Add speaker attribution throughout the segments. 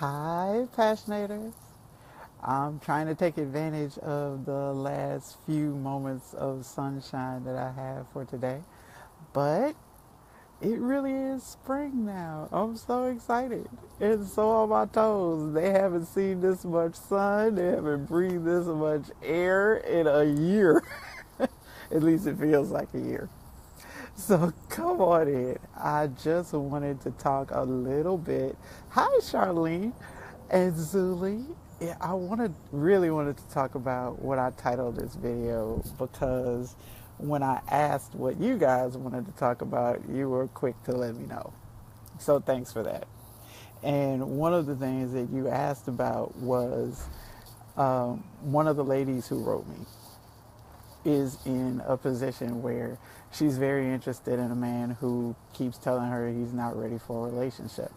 Speaker 1: Hi, passionators. I'm trying to take advantage of the last few moments of sunshine that I have for today, but it really is spring now. I'm so excited. It's so on my toes. They haven't seen this much sun, they haven't breathed this much air in a year. At least it feels like a year. So come on in. I just wanted to talk a little bit. Hi, Charlene and Zuli. Yeah, really wanted to talk about what I titled this video because when I asked what you guys wanted to talk about, you were quick to let me know. So thanks for that. And one of the things that you asked about was one of the ladies who wrote me is in a position where she's very interested in a man who keeps telling her he's not ready for a relationship.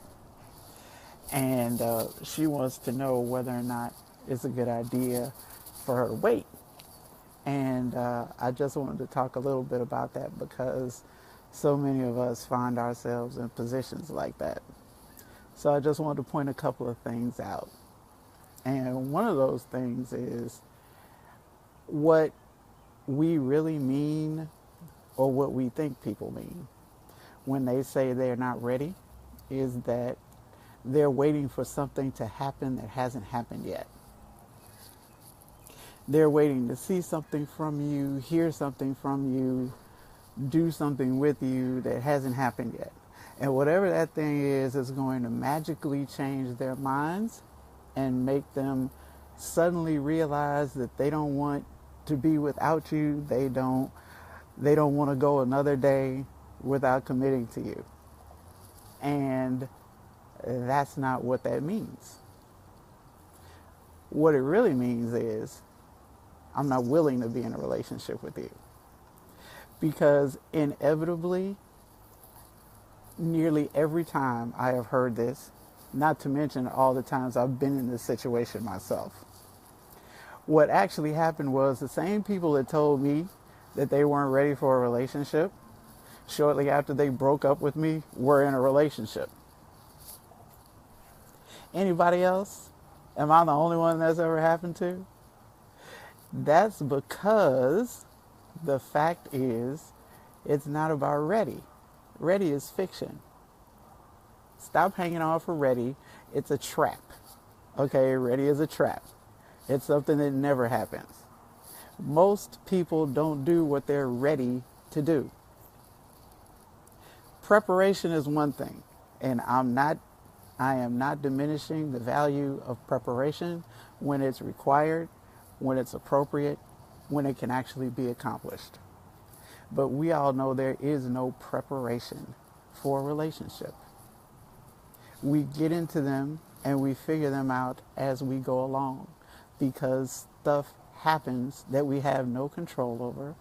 Speaker 1: And she wants to know whether or not it's a good idea for her to wait. And I just wanted to talk a little bit about that because so many of us find ourselves in positions like that. So I just wanted to point a couple of things out. And one of those things is what we really mean or what we think people mean when they say they're not ready is that they're waiting for something to happen that hasn't happened yet. They're waiting to see something from you, hear something from you, do something with you that hasn't happened yet. And whatever that thing is going to magically change their minds and make them suddenly realize that they don't want to be without you. They don't want to go another day without committing to you. And that's not what that means. What it really means is I'm not willing to be in a relationship with you. Because inevitably, nearly every time I have heard this, not to mention all the times I've been in this situation myself, what actually happened was the same people that told me that they weren't ready for a relationship, shortly after they broke up with me, were in a relationship. Anybody else? Am I the only one that's ever happened to? That's because the fact is, it's not about ready. Ready is fiction. Stop hanging on for ready. It's a trap. Okay, ready is a trap. It's something that never happens. Most people don't do what they're ready to do. Preparation is one thing, and I am not diminishing the value of preparation when it's required, when it's appropriate, when it can actually be accomplished. But we all know there is no preparation for a relationship. We get into them and we figure them out as we go along because stuff happens that we have no control over,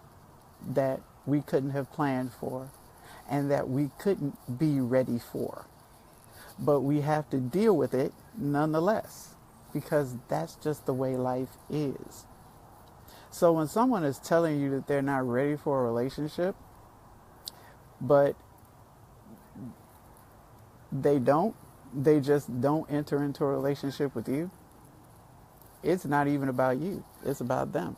Speaker 1: that we couldn't have planned for, and that we couldn't be ready for. But we have to deal with it nonetheless, because that's just the way life is. So when someone is telling you that they're not ready for a relationship, but they just don't enter into a relationship with you, it's not even about you. It's about them.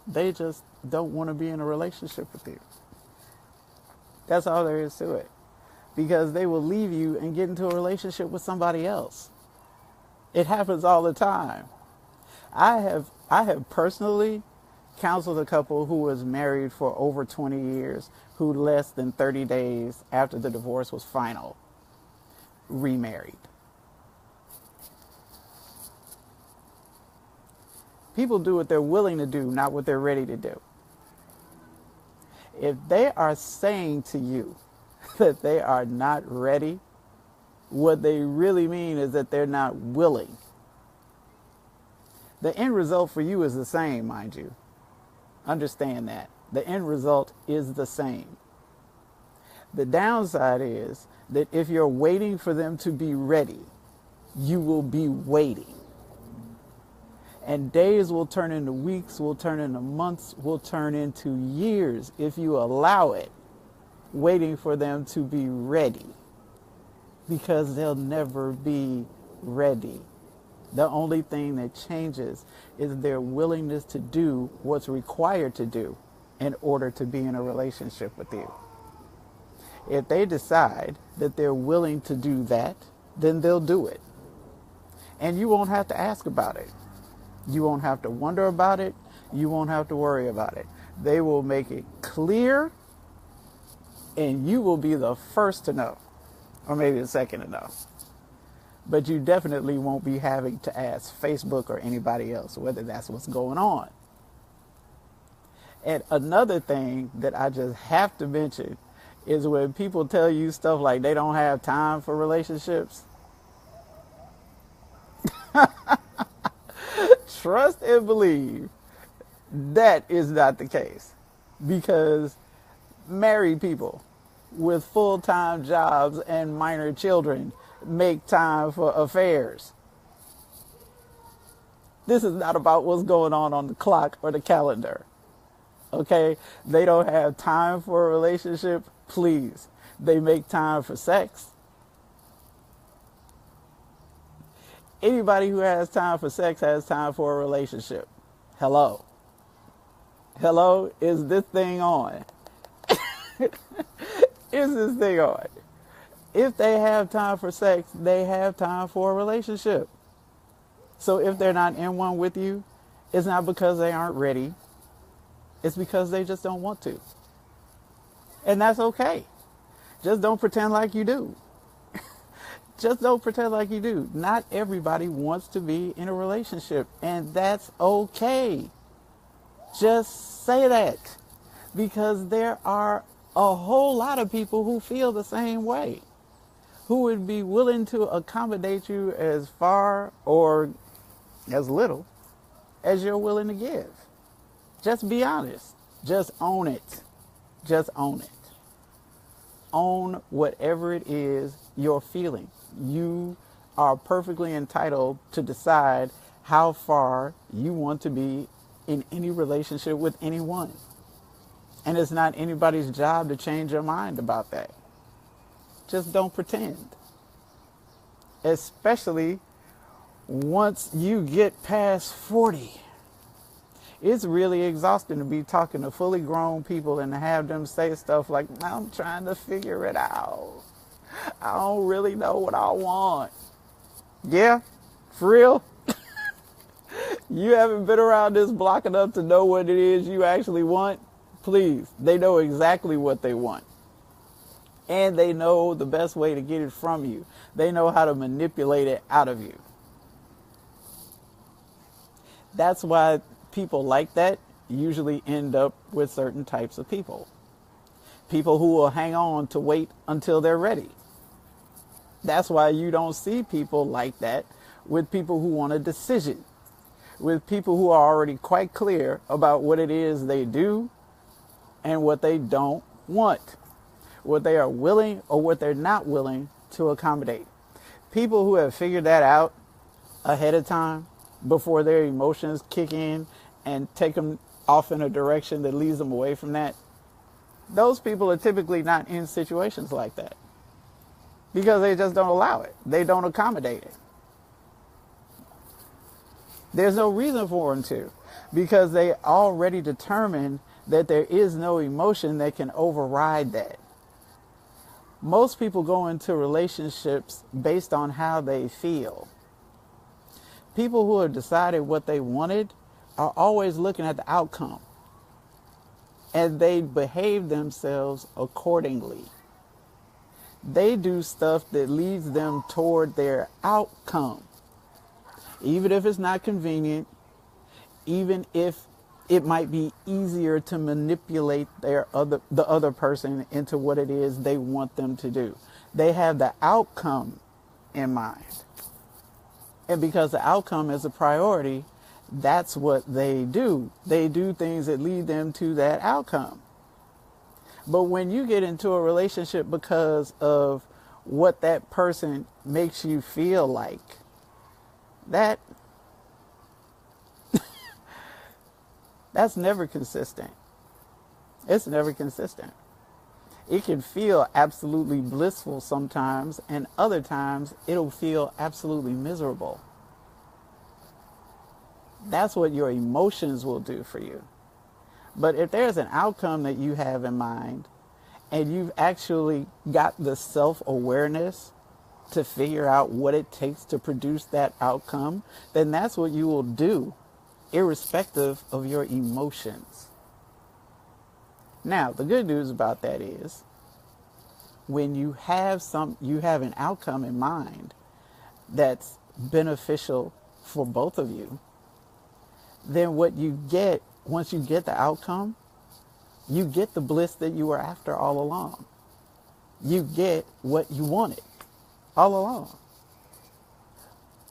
Speaker 1: They just don't want to be in a relationship with you. That's all there is to it. Because they will leave you and get into a relationship with somebody else. It happens all the time. I have personally counseled a couple who was married for over 20 years, who less than 30 days after the divorce was final, remarried. People do what they're willing to do, not what they're ready to do. If they are saying to you that they are not ready, what they really mean is that they're not willing. The end result for you is the same, mind you. Understand that. The end result is the same. The downside is that if you're waiting for them to be ready, you will be waiting. And days will turn into weeks, will turn into months, will turn into years if you allow it, waiting for them to be ready. Because they'll never be ready. The only thing that changes is their willingness to do what's required to do in order to be in a relationship with you. If they decide that they're willing to do that, then they'll do it. And you won't have to ask about it. You won't have to wonder about it. You won't have to worry about it. They will make it clear, and you will be the first to know, or maybe the second to know. But you definitely won't be having to ask Facebook or anybody else whether that's what's going on. And another thing that I just have to mention is when people tell you stuff like they don't have time for relationships. Trust and believe that is not the case, because married people with full-time jobs and minor children make time for affairs. This is not about what's going on the clock or the calendar. Okay? They don't have time for a relationship. Please. They make time for sex. Anybody who has time for sex has time for a relationship. Hello? Hello? Is this thing on? Is this thing on? If they have time for sex, they have time for a relationship. So if they're not in one with you, it's not because they aren't ready. It's because they just don't want to. And that's okay. Just don't pretend like you do. Just don't pretend like you do. Not everybody wants to be in a relationship, and that's okay. Just say that, because there are a whole lot of people who feel the same way, who would be willing to accommodate you as far or as little as you're willing to give. Just be honest. Just own it. Just own it. Own whatever it is you're feeling. You are perfectly entitled to decide how far you want to be in any relationship with anyone. And it's not anybody's job to change your mind about that. Just don't pretend. Especially once you get past 40. It's really exhausting to be talking to fully grown people and to have them say stuff like, I'm trying to figure it out. I don't really know what I want. Yeah, for real? You haven't been around this block enough to know what it is you actually want? Please, they know exactly what they want. And they know the best way to get it from you. They know how to manipulate it out of you. That's why people like that usually end up with certain types of people. People who will hang on to wait until they're ready. That's why you don't see people like that with people who want a decision. With people who are already quite clear about what it is they do and what they don't want. What they are willing or what they're not willing to accommodate. People who have figured that out ahead of time before their emotions kick in and take them off in a direction that leads them away from that. Those people are typically not in situations like that, because they just don't allow it. They don't accommodate it. There's no reason for them to, because they already determined that there is no emotion that can override that. Most people go into relationships based on how they feel. People who have decided what they wanted are always looking at the outcome, and they behave themselves accordingly. They do stuff that leads them toward their outcome, even if it's not convenient, even if it might be easier to manipulate the other person into what it is they want them to do. They have the outcome in mind. And because the outcome is a priority, that's what they do. They do things that lead them to that outcome. But when you get into a relationship because of what that person makes you feel like, that's never consistent. It's never consistent. It can feel absolutely blissful sometimes, and other times it'll feel absolutely miserable. That's what your emotions will do for you. But if there's an outcome that you have in mind, and you've actually got the self-awareness to figure out what it takes to produce that outcome, then that's what you will do, irrespective of your emotions. Now, the good news about that is, when you have an outcome in mind that's beneficial for both of you, then what you get, once you get the outcome, you get the bliss that you were after all along. You get what you wanted all along.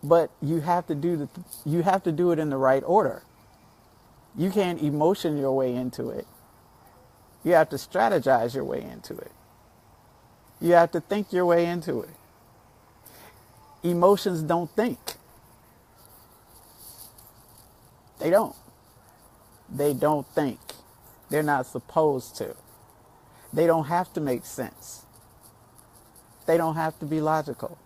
Speaker 1: But you have to do it in the right order. You can't emotion your way into it. You have to strategize your way into it. You have to think your way into it. Emotions don't think. They don't. They don't think. They're not supposed to. They don't have to make sense. They don't have to be logical.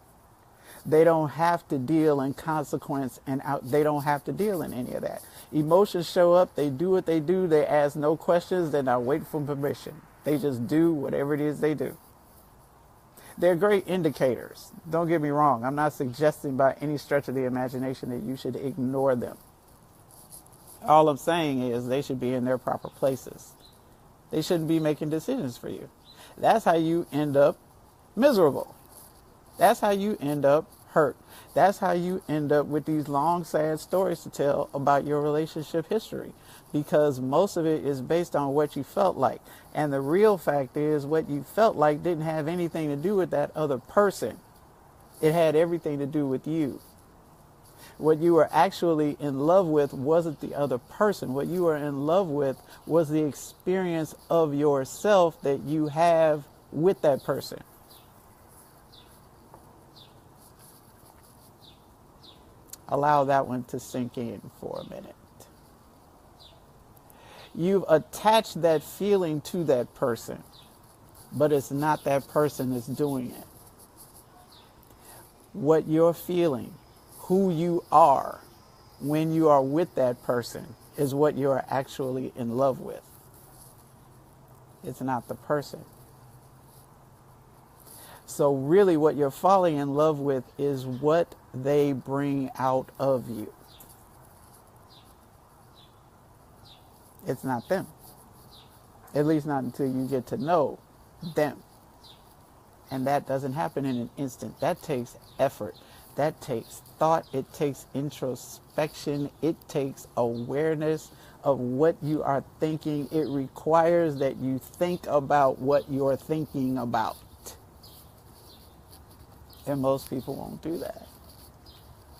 Speaker 1: They don't have to deal in consequence and out. They don't have to deal in any of that. Emotions show up. They do what they do. They ask no questions. They're not waiting for permission. They just do whatever it is they do. They're great indicators. Don't get me wrong. I'm not suggesting by any stretch of the imagination that you should ignore them. All I'm saying is they should be in their proper places. They shouldn't be making decisions for you. That's how you end up miserable. That's how you end up hurt. That's how you end up with these long, sad stories to tell about your relationship history, because most of it is based on what you felt like. And the real fact is, what you felt like didn't have anything to do with that other person. It had everything to do with you. What you were actually in love with wasn't the other person. What you were in love with was the experience of yourself that you have with that person. Allow that one to sink in for a minute. You've attached that feeling to that person, but it's not that person that's doing it. What you're feeling, who you are when you are with that person, is what you are actually in love with. It's not the person. So really what you're falling in love with is what they bring out of you. It's not them. At least not until you get to know them. And that doesn't happen in an instant. That takes effort. That takes thought. It takes introspection. It takes awareness of what you are thinking. It requires that you think about what you're thinking about. And most people won't do that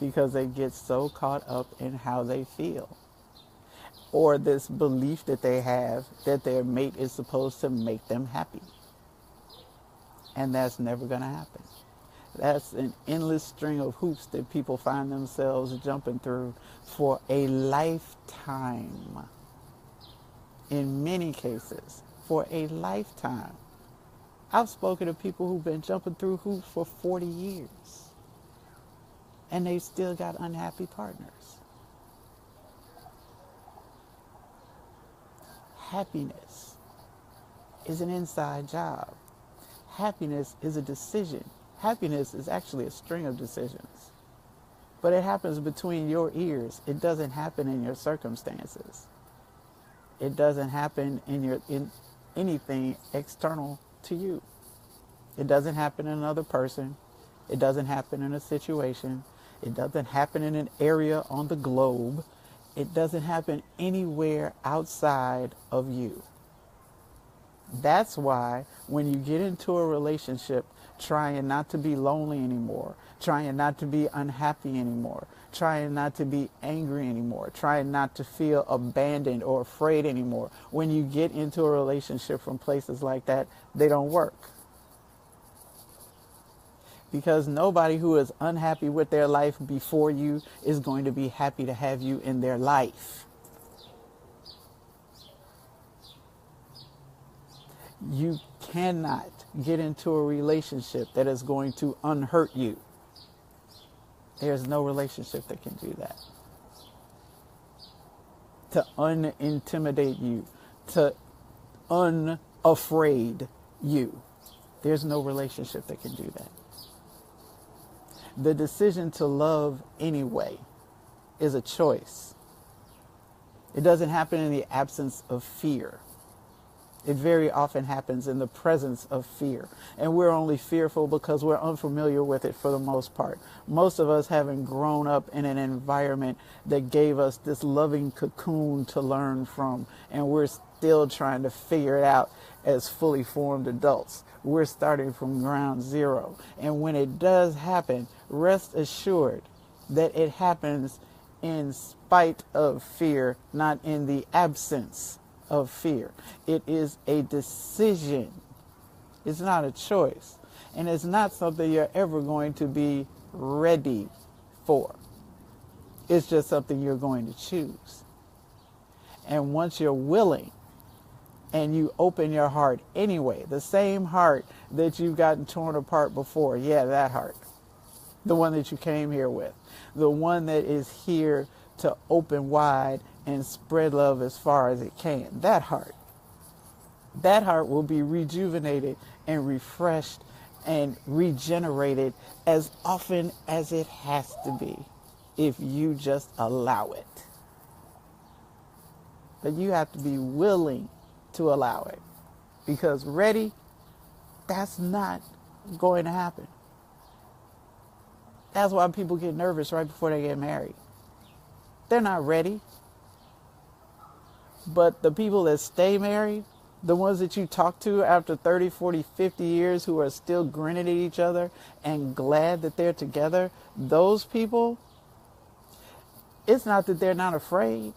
Speaker 1: because they get so caught up in how they feel, or this belief that they have that their mate is supposed to make them happy. And that's never going to happen. That's an endless string of hoops that people find themselves jumping through for a lifetime. In many cases, for a lifetime. I've spoken to people who've been jumping through hoops for 40 years. And they've still got unhappy partners. Happiness is an inside job. Happiness is a decision. Happiness is actually a string of decisions. But it happens between your ears. It doesn't happen in your circumstances. It doesn't happen in anything external to you. It doesn't happen in another person. It doesn't happen in a situation. It doesn't happen in an area on the globe. It doesn't happen anywhere outside of you. That's why when you get into a relationship, trying not to be lonely anymore, trying not to be unhappy anymore, trying not to be angry anymore, trying not to feel abandoned or afraid anymore, when you get into a relationship from places like that, they don't work. Because nobody who is unhappy with their life before you is going to be happy to have you in their life. You cannot get into a relationship that is going to unhurt you. There's no relationship that can do that. To unintimidate you, to unafraid you. There's no relationship that can do that. The decision to love anyway is a choice. It doesn't happen in the absence of fear. It very often happens in the presence of fear. And we're only fearful because we're unfamiliar with it for the most part. Most of us haven't grown up in an environment that gave us this loving cocoon to learn from. And we're still trying to figure it out as fully formed adults. We're starting from ground zero. And when it does happen, rest assured that it happens in spite of fear, not in the absence of fear. It is a decision. It's not a choice. And it's not something you're ever going to be ready for. It's just something you're going to choose. And once you're willing and you open your heart anyway, the same heart that you've gotten torn apart before, yeah, that heart, the one that you came here with, the one that is here to open wide and spread love as far as it can. That heart will be rejuvenated and refreshed and regenerated as often as it has to be if you just allow it. But you have to be willing to allow it, because ready, that's not going to happen. That's why people get nervous right before they get married. They're not ready. But the people that stay married, the ones that you talk to after 30, 40, 50 years who are still grinning at each other and glad that they're together, those people, it's not that they're not afraid.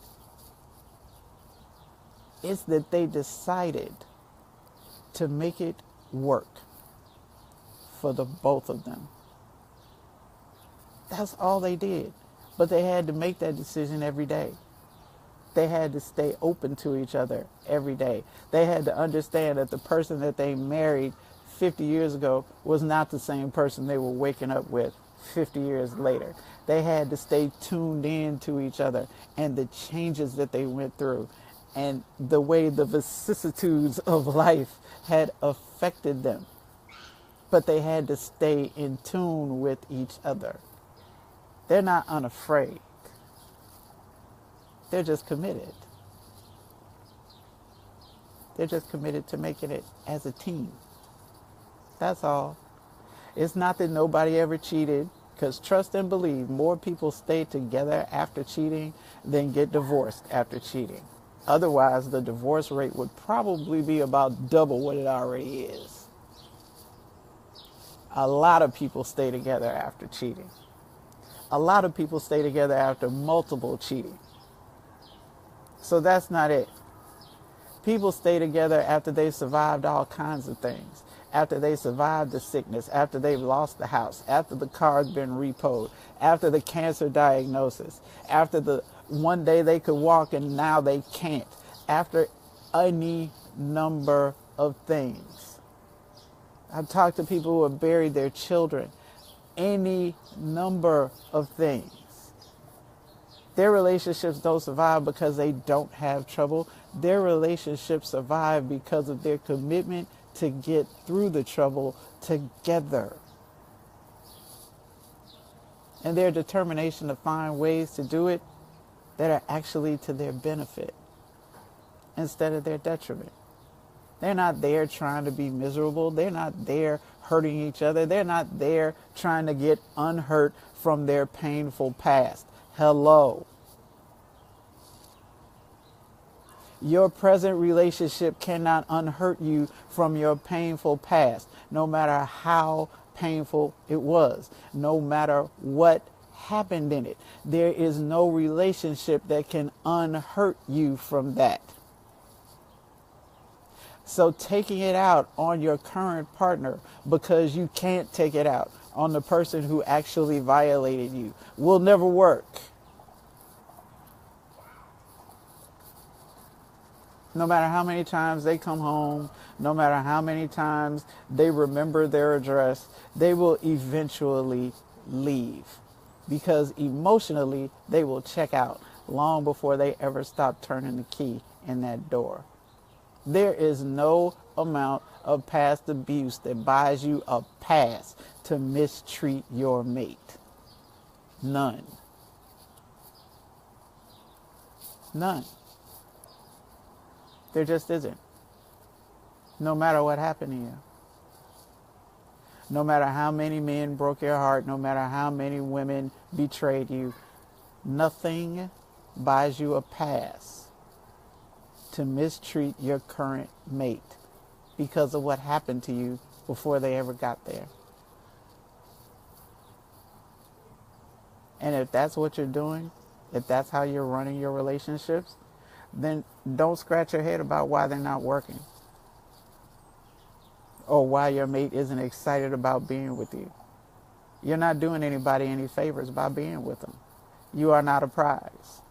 Speaker 1: It's that they decided to make it work for the both of them. That's all they did. But they had to make that decision every day. They had to stay open to each other every day. They had to understand that the person that they married 50 years ago was not the same person they were waking up with 50 years later. They had to stay tuned in to each other and the changes that they went through and the way the vicissitudes of life had affected them. But they had to stay in tune with each other. They're not unafraid. They're just committed. They're just committed to making it as a team. That's all. It's not that nobody ever cheated, because trust and believe, more people stay together after cheating than get divorced after cheating. Otherwise, the divorce rate would probably be about double what it already is. A lot of people stay together after cheating. A lot of people stay together after multiple cheating. So that's not it. People stay together after they've survived all kinds of things. After they survived the sickness, after they've lost the house, after the car's been repoed, after the cancer diagnosis, after the one day they could walk and now they can't, after any number of things. I've talked to people who have buried their children, any number of things. Their relationships don't survive because they don't have trouble. Their relationships survive because of their commitment to get through the trouble together. And their determination to find ways to do it that are actually to their benefit instead of their detriment. They're not there trying to be miserable. They're not there hurting each other. They're not there trying to get unhurt from their painful past. Hello. Your present relationship cannot unhurt you from your painful past, no matter how painful it was, no matter what happened in it. There is no relationship that can unhurt you from that. So taking it out on your current partner because you can't take it out on the person who actually violated you will never work. No matter how many times they come home, no matter how many times they remember their address, they will eventually leave because emotionally they will check out long before they ever stop turning the key in that door. There is no amount of past abuse that buys you a pass to mistreat your mate. None. None. There just isn't. No matter what happened to you. No matter how many men broke your heart, no matter how many women betrayed you, nothing buys you a pass to mistreat your current mate because of what happened to you before they ever got there. And if that's what you're doing, if that's how you're running your relationships, then don't scratch your head about why they're not working or why your mate isn't excited about being with you. You're not doing anybody any favors by being with them. You are not a prize.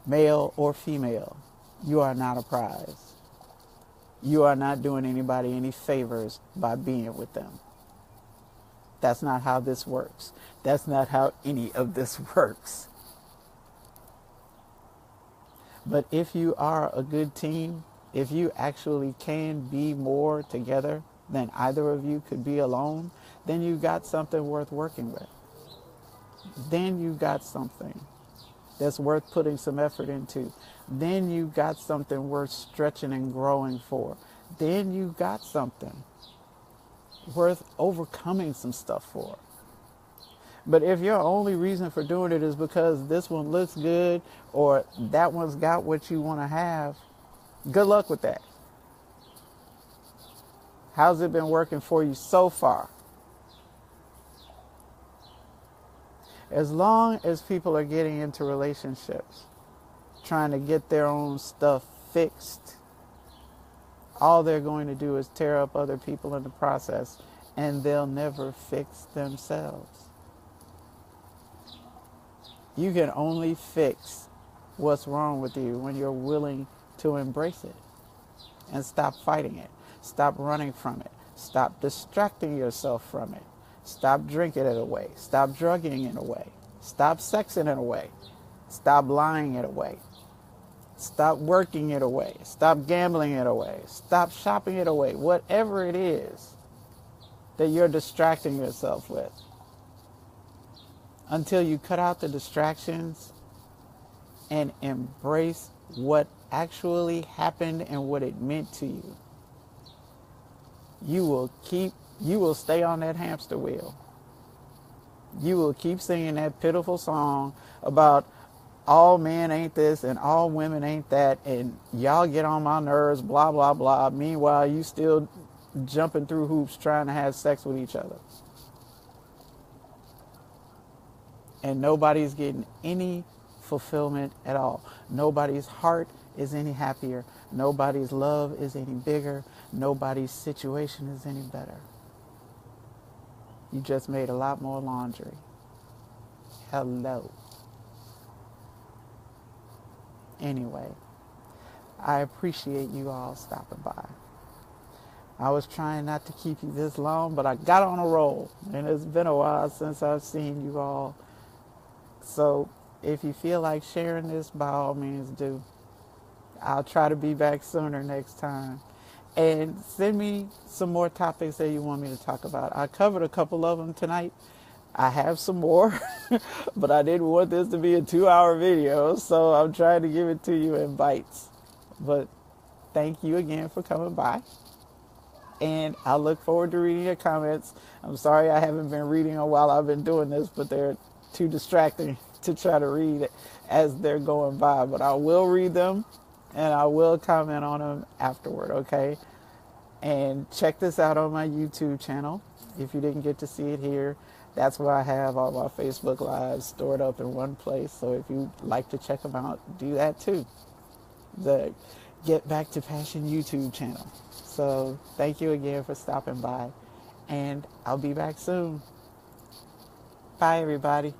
Speaker 1: Male or female, you are not a prize. You are not doing anybody any favors by being with them. That's not how this works. That's not how any of this works. But if you are a good team, if you actually can be more together than either of you could be alone, then you got something worth working with. Then you got something that's worth putting some effort into. Then you got something worth stretching and growing for. Then you got something worth overcoming some stuff for. But if your only reason for doing it is because this one looks good or that one's got what you want to have, good luck with that. How's it been working for you so far? As long as people are getting into relationships, trying to get their own stuff fixed, all they're going to do is tear up other people in the process, and they'll never fix themselves. You can only fix what's wrong with you when you're willing to embrace it and stop fighting it. Stop running from it. Stop distracting yourself from it. Stop drinking it away. Stop drugging it away. Stop sexing it away. Stop lying it away. Stop working it away. Stop gambling it away. Stop shopping it away. Whatever it is that you're distracting yourself with. Until you cut out the distractions and embrace what actually happened and what it meant to you, you will stay on that hamster wheel. You will keep singing that pitiful song about all men ain't this and all women ain't that and y'all get on my nerves, blah, blah, blah. Meanwhile, you still jumping through hoops trying to have sex with each other. And nobody's getting any fulfillment at all. Nobody's heart is any happier. Nobody's love is any bigger. Nobody's situation is any better. You just made a lot more laundry. Hello. Anyway, I appreciate you all stopping by. I was trying not to keep you this long, but I got on a roll. And it's been a while since I've seen you all. So if you feel like sharing this, by all means do. I'll try to be back sooner next time. And send me some more topics that you want me to talk about. I covered a couple of them tonight. I have some more, but I didn't want this to be a 2-hour video, so I'm trying to give it to you in bites. But thank you again for coming by. And I look forward to reading your comments. I'm sorry I haven't been reading them while I've been doing this, but they're too distracting to try to read as they're going by. But I will read them and I will comment on them afterward, okay? And check this out on my YouTube channel. If you didn't get to see it here, that's where I have all my Facebook Lives stored up in one place. So if you'd like to check them out, do that too. The Get Back to Passion YouTube channel. So thank you again for stopping by. And I'll be back soon. Bye, everybody.